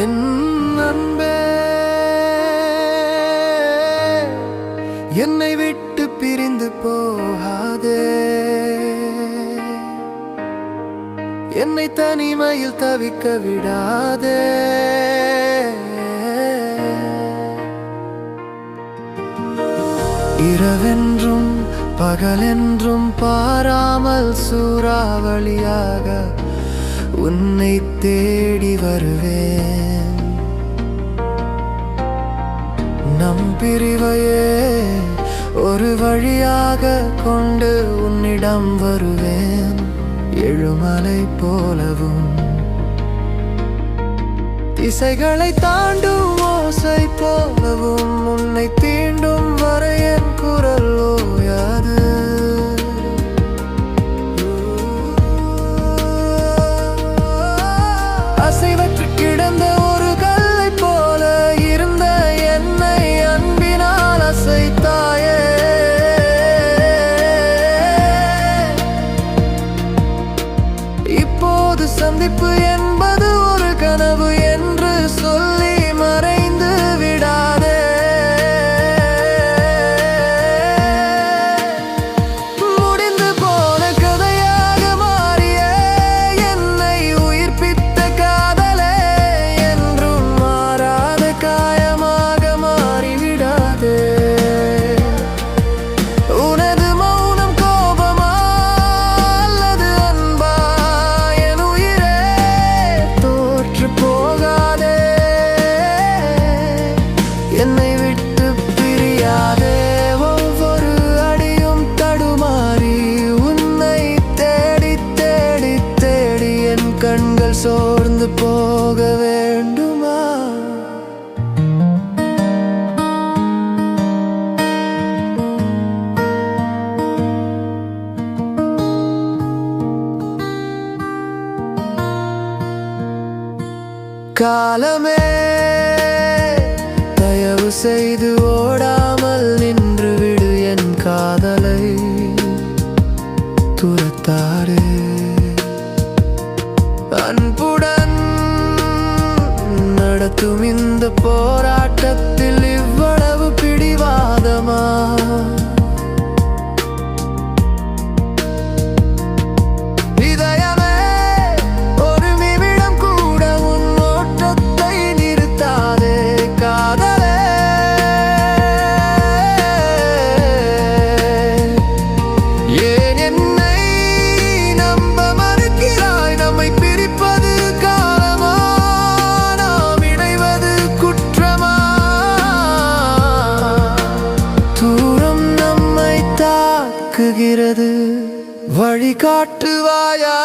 என் அன்பே, என்னை விட்டு பிரிந்து போகாதே, என்னை தனிமையில் தவிக்க விடாதே. இரவென்றும் பகலென்றும் பாராமல் சூறாவளியாக உன்னை தேடி வருவேன். நம் பிரிவையே ஒரு வழியாக கொண்டு உன்னிடம் வருவேன். எழுமலை போலவும் திசைகளை தாண்டும் ஓசை போலவும் உன்னை தீண்டும் வரை என் குரல் ஓயாது. அசைவற்று கிடந்த ஒரு கல்லை போல இருந்த என்னை அன்பினால் அசைத்தாயே. இப்போது சந்திப்பு என்பது ஒரு கனவு என்று சொல்லி மறைந்து விடாதே. முடிந்து போன கதையாக மாறிய என்னை உயிர்ப்பித்த காதலே என்றும் மாறாத காயமாக மாறிவிடாதே. உனது மௌனம் கோபமா அல்லது அன்பா என் உயிரே தோற்று போகாதே. என்னை விட்டு பிரியாதே. ஒவ்வொரு அடியும் தடுமாறி உன்னை தேடி தேடி தேடி என் கண்கள் சோர்ந்து போக வேண்டுமா? காலமே, தயவு செய்து ஓடாமல் நின்று விடு. என் காதலை துரத்தாரு. அன்புடன் நடத்தும் இந்த போராட்டத்தில் இவ்வளவு பிடிவாதமா? இதயமே, ஒரு நிமிடம் கூட உன் ஓட்டத்தை நிறுத்தாதே. காதலே, ஏன் என்னை நம்ப மறுக்கிறாய்? நம்மை பிரிப்பது காலமா? நாம் இணைவது குற்றமா? தூரம் நம்மை தாக்குகிறது, வழிகாட்டுவாயா?